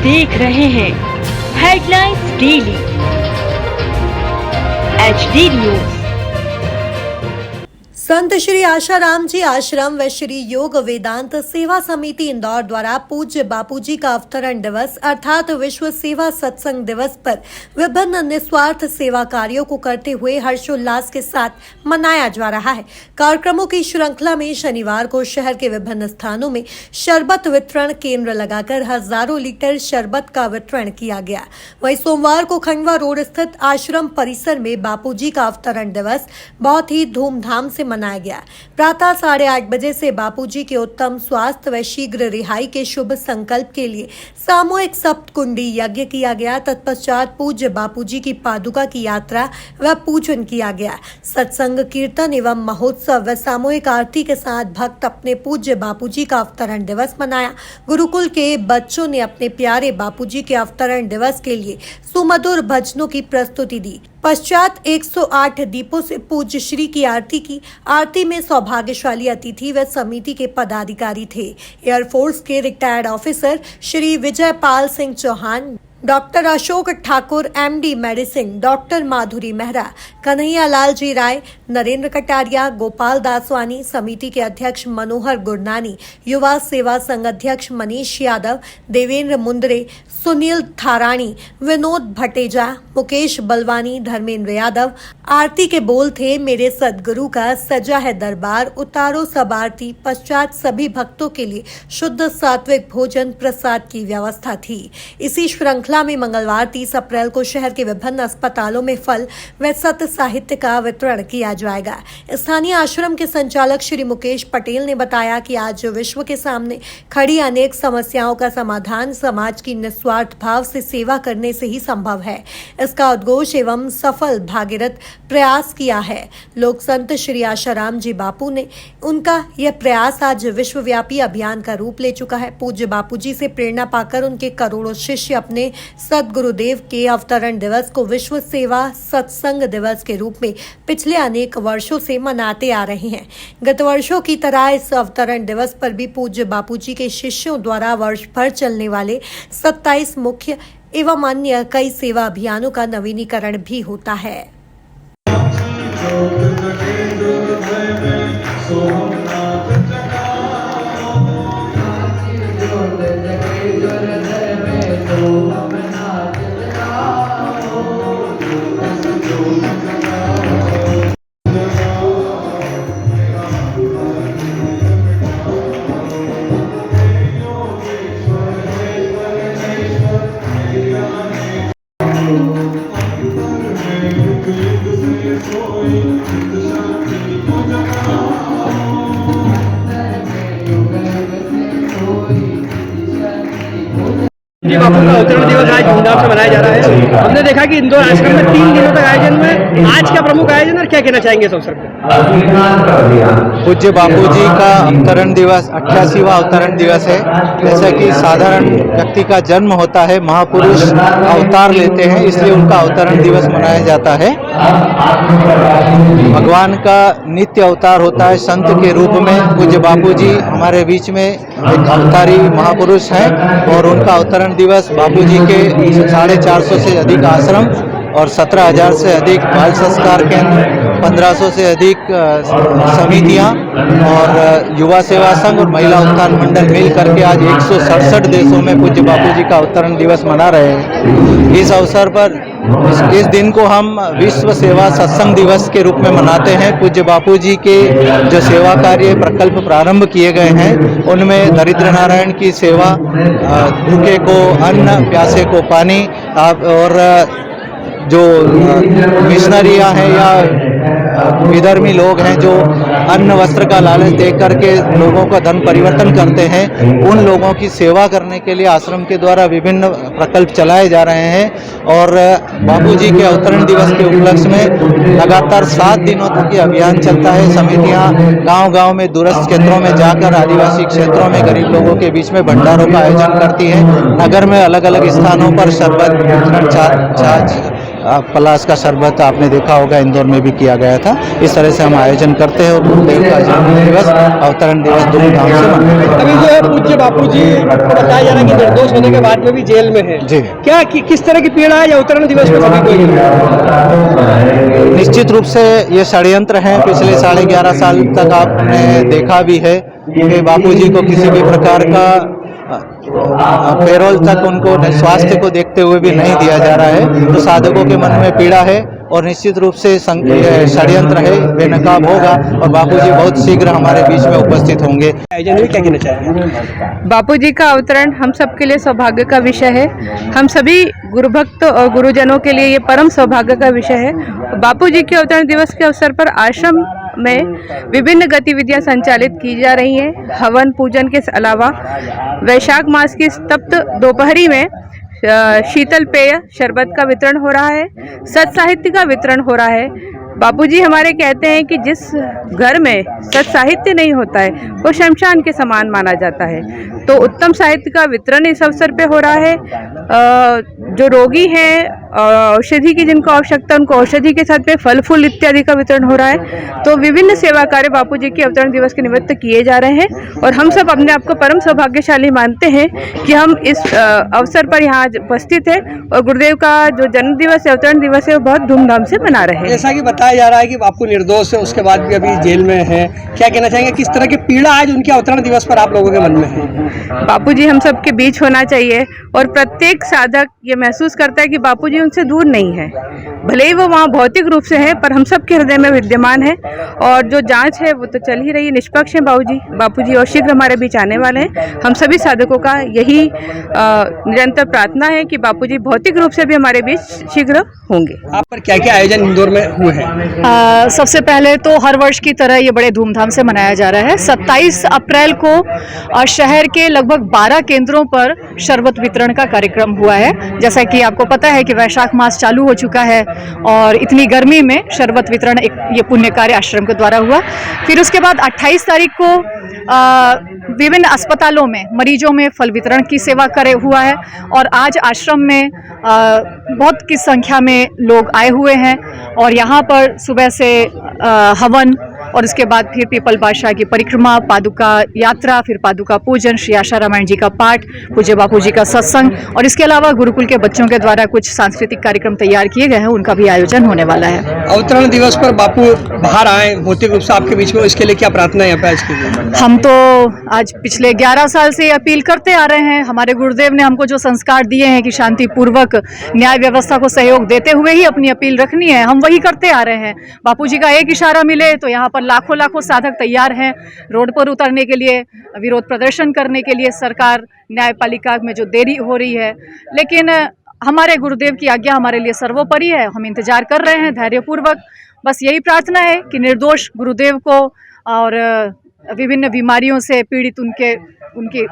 देख रहे हैं हेडलाइंस डेली HD न्यूज। संत श्री आशाराम जी आश्रम व श्री योग वेदांत सेवा समिति इंदौर द्वारा पूज्य बापूजी का अवतरण दिवस अर्थात विश्व सेवा सत्संग दिवस पर विभिन्न निस्वार्थ सेवा कार्यों को करते हुए हर्षोल्लास के साथ मनाया जा रहा है। कार्यक्रमों की श्रृंखला में शनिवार को शहर के विभिन्न स्थानों में शरबत वितरण केंद्र लगाकर हजारों लीटर शरबत का वितरण किया गया। वहीं सोमवार को खंडवा रोड स्थित आश्रम परिसर में बापूजी का अवतरण दिवस बहुत ही धूमधाम से मनाया गया। प्रातः 8:30 बजे से बापूजी के उत्तम स्वास्थ्य व शीघ्र रिहाई के शुभ संकल्प के लिए सामूहिक सप्तकुंडी यज्ञ किया गया। तत्पश्चात पूज्य बापूजी की पादुका की यात्रा व पूजन किया गया। सत्संग कीर्तन एवं महोत्सव व सामूहिक आरती के साथ भक्त अपने पूज्य बापूजी का अवतरण दिवस मनाया। गुरुकुल के बच्चों ने अपने प्यारे बापूजी के अवतरण दिवस के लिए सुमधुर भजनों की प्रस्तुति दी। पश्चात 108 दीपों से पूज्य श्री की आरती की। आरती में सौभाग्यशाली अतिथि व समिति के पदाधिकारी थे। एयरफोर्स के retired officer Shri Vijay Pal Singh Chauhan, doctor Ashok Thakur MD medicine, doctor Madhuri Mehra, Kanhaiya Lal ji Rai, Narendra Kataria, Gopal Daswani, समिति के अध्यक्ष मनोहर गुरनानी, युवा सेवा संघ अध्यक्ष मनीष यादव, देवेंद्र मुंदरे, सुनील थारानी, विनोद भटेजा, मुकेश बलवानी, धर्मेंद्र यादव। आरती के बोल थे, मेरे सदगुरु का सजा है दरबार, उतारो सब आरती। पश्चात सभी भक्तों के लिए शुद्ध सात्विक भोजन प्रसाद की व्यवस्था थी। इसी श्रृंखला में मंगलवार 30 अप्रैल को शहर के विभिन्न अस्पतालों में फल व सत्य साहित्य का वितरण किया जाएगा। स्थानीय आश्रम के संचालक श्री मुकेश पटेल ने बताया कि आज विश्व के सामने खड़ी अनेक समस्याओं का समाधान समाज की निस्वार्थ भाव से सेवा करने से ही संभव है। इसका उद्घोष एवं सफल भागीरथ प्रयास किया है। लोक संत श्री आशाराम जी बापू ने उनका यह प्रयास आज विश्वव्यापी अभियान का रूप ले चुका है। पूज्य बापूजी से प्रेरणा पाकर उनके करोड़ों शिष्य अपने सदगुरुदेव के अवतरण दिवस को विश्व सेवा सत्संग दिवस के रूप में पिछले अनेक वर्षों से मनाते आ रहे हैं। गत वर्षों की तरह इस अवतरण दिवस पर भी पूज्य बापूजी के शिष्यों द्वारा वर्ष भर चलने वाले 27 मुख्य एवं अन्य कई सेवा अभियानों का नवीनीकरण भी होता है। जी बापू का अवतरण दिवस आज धूमधाम से मनाया जा रहा है। हमने देखा कि इंदौर आश्रम में 3 दिनों तक आयोजन हुए। आज का प्रमुख आयोजन और क्या कहना चाहेंगे इस अवसर पर? पूज्य बापूजी का अवतरण दिवस 88वां अवतरण दिवस है। जैसा कि साधारण व्यक्ति का जन्म होता है, महापुरुष अवतार लेते हैं, इसलिए उनका अवतरण दिवस मनाया जाता है। भगवान का नित्य अवतार होता है संत के रूप में। पूज्य बापूजी हमारे बीच में एक अवतारी महापुरुष हैं और उनका अवतरण दिवस बापूजी के 450 से अधिक आश्रम और 17,000 से अधिक बाल संस्कार केंद्र, 1500 से अधिक समितियां और युवा सेवा संघ और महिला उत्थान मंडल मिल करके आज 167 देशों में पूज्य बापूजी का अवतरण दिवस मना रहे हैं। इस अवसर पर इस दिन को हम विश्व सेवा सत्संग दिवस के रूप में मनाते हैं। पूज्य बापूजी के जो सेवा कार्य प्रकल्प प्रारंभ किए गए हैं उनमें दरिद्र नारायण की सेवा, भूखे को अन्न, प्यासे को पानी और जो मिशनरियाँ हैं या विधर्मी लोग हैं जो अन्न वस्त्र का लालच दे करके लोगों का धन परिवर्तन करते हैं, उन लोगों की सेवा करने के लिए आश्रम के द्वारा विभिन्न प्रकल्प चलाए जा रहे हैं। और बापूजी के अवतरण दिवस के उपलक्ष्य में लगातार 7 दिनों तक ये अभियान चलता है। समितियां गांव-गांव में दूरस्थ क्षेत्रों में जाकर आदिवासी क्षेत्रों में गरीब लोगों के बीच में भंडारों का आयोजन करती है। नगर में अलग अलग स्थानों पर शरबत, छाछ पलाश का शरबत आपने देखा होगा इंदौर में भी किया गया था। इस तरह से हम आयोजन करते हैं और गुरुदेव का जन्म दिवस, अवतरण दिवस धूमधाम से मनाते हैं। अभी जो है पूज्य बापू जी को बताया जा रहा है कि निर्दोष होने के बाद में भी जेल में है। जी। क्या किस तरह की पीड़ा है अवतरण दिवस में सभी को? निश्चित रूप से ये षड्यंत्र है। पिछले 11.5 साल तक आपने देखा भी है कि बापूजी को किसी भी प्रकार का पेरोल तक उनको स्वास्थ्य को देखते हुए भी नहीं दिया जा रहा है। तो साधकों के मन में पीड़ा है और निश्चित रूप से षड्यंत्र है, बेनकाब होगा और बापूजी बहुत शीघ्र हमारे बीच में उपस्थित होंगे। आयोजन में क्या कहना चाहेंगे? बापूजी का अवतरण हम सबके लिए सौभाग्य का विषय है। हम सभी गुरु भक्त और गुरुजनों के लिए ये परम सौभाग्य का विषय है। बापूजी के अवतरण दिवस के अवसर पर आश्रम में विभिन्न गतिविधियां संचालित की जा रही हैं। हवन पूजन के अलावा वैशाख मास की तप्त दोपहरी में शीतल पेय शरबत का वितरण हो रहा है, सत साहित्य का वितरण हो रहा है। बापूजी हमारे कहते हैं कि जिस घर में सत साहित्य नहीं होता है वो शमशान के समान माना जाता है। तो उत्तम साहित्य का वितरण इस अवसर पे हो रहा है। जो रोगी हैं औषधि की जिनको आवश्यकता उनको औषधि के साथ में फल फूल इत्यादि का वितरण हो रहा है। तो विभिन्न सेवा कार्य बापूजी के अवतरण दिवस के निमित्त किए जा रहे हैं और हम सब अपने आप को परम सौभाग्यशाली मानते हैं कि हम इस अवसर पर यहाँ उपस्थित हैं और गुरुदेव का जो जन्म दिवस है अवतरण दिवस है वो बहुत धूमधाम से मना रहे हैं। जैसा कि बताया जा रहा है कि बापू निर्दोष है, उसके बाद भी अभी जेल में है, क्या कहना चाहेंगे? किस तरह की पीड़ा आज उनके अवतरण दिवस पर आप लोगों के मन में है? बापूजी हम सबके बीच होना चाहिए और प्रत्येक साधक ये महसूस करता है कि बापूजी उनसे दूर नहीं है। भले ही वो वहाँ भौतिक रूप से है पर हम सबके हृदय में विद्यमान है और जो जांच है वो तो चल ही रही है। निष्पक्ष है बापूजी और शीघ्र हमारे बीच आने वाले हैं। हम सभी साधकों का यही निरंतर प्रार्थना है कि बापूजी भौतिक रूप से भी हमारे बीच शीघ्र होंगे। आप पर क्या क्या आयोजन इंदौर में हुए हैं? सबसे पहले तो हर वर्ष की तरह ये बड़े धूमधाम से मनाया जा रहा है। 27 अप्रैल को शहर के लगभग 12 केंद्रों पर शरबत वितरण का कार्यक्रम हुआ है। जैसा कि आपको पता है कि वैशाख मास चालू हो चुका है और इतनी गर्मी में शरबत वितरण ये पुण्य कार्य आश्रम के द्वारा हुआ। फिर उसके बाद 28 तारीख को विभिन्न अस्पतालों में मरीजों में फल वितरण की सेवा करे हुआ है और आज आश्रम में बहुत की संख्या में लोग आए हुए हैं और यहाँ पर सुबह से हवन और उसके बाद फिर पीपल बादशाह की परिक्रमा, पादुका यात्रा, फिर पादुका पूजन, श्री आशा रामायण जी का पाठ, पूज्य बापू जी का सत्संग और इसके अलावा गुरुकुल के बच्चों के द्वारा कुछ सांस्कृतिक कार्यक्रम तैयार किए गए हैं, उनका भी आयोजन होने वाला है। अवतरण दिवस पर बापू बाहर आए भौतिक रूप से आपके बीच में, इसके लिए क्या प्रार्थना है आज के लिए? हम तो आज पिछले 11 साल से अपील करते आ रहे हैं। हमारे गुरुदेव ने हमको जो संस्कार दिए हैं कि शांति पूर्वक न्याय व्यवस्था को सहयोग देते हुए ही अपनी अपील रखनी है, हम वही करते आ रहे हैं। बापूजी का एक इशारा मिले तो यहाँ पर लाखों लाखों साधक तैयार हैं रोड पर उतरने के लिए, विरोध प्रदर्शन करने के लिए सरकार न्यायपालिका में जो देरी हो रही है। लेकिन हमारे गुरुदेव की आज्ञा हमारे लिए सर्वोपरि है। हम इंतजार कर रहे हैं धैर्यपूर्वक। बस यही प्रार्थना है कि निर्दोष गुरुदेव को और विभिन्न बीमारियों से पीड़ित उनके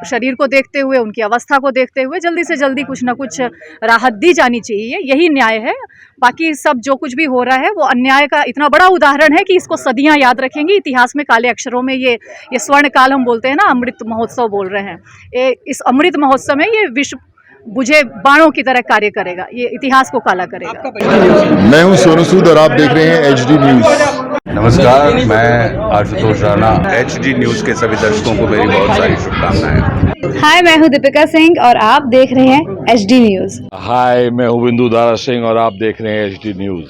शरीर को देखते हुए, उनकी अवस्था को देखते हुए जल्दी से जल्दी कुछ ना कुछ राहत दी जानी चाहिए। यही न्याय है। बाकी सब जो कुछ भी हो रहा है वो अन्याय का इतना बड़ा उदाहरण है कि इसको सदियां याद रखेंगी। इतिहास में काले अक्षरों में ये स्वर्ण काल हम बोलते हैं ना, अमृत महोत्सव बोल रहे हैं। इस अमृत महोत्सव में ये विश्व बुझे बाणों की तरह कार्य करेगा, ये इतिहास को काला करेगा। मैं हूं सोनू सूद और आप देख रहे हैं HD न्यूज। नमस्कार, मैं आशुतोष राणा। HD न्यूज के सभी दर्शकों को मेरी बहुत सारी शुभकामनाएं। हाय, मैं हूं दीपिका सिंह और आप देख रहे हैं HD न्यूज। हाय, मैं हूं बिंदु दारा सिंह और आप देख रहे हैं HD न्यूज।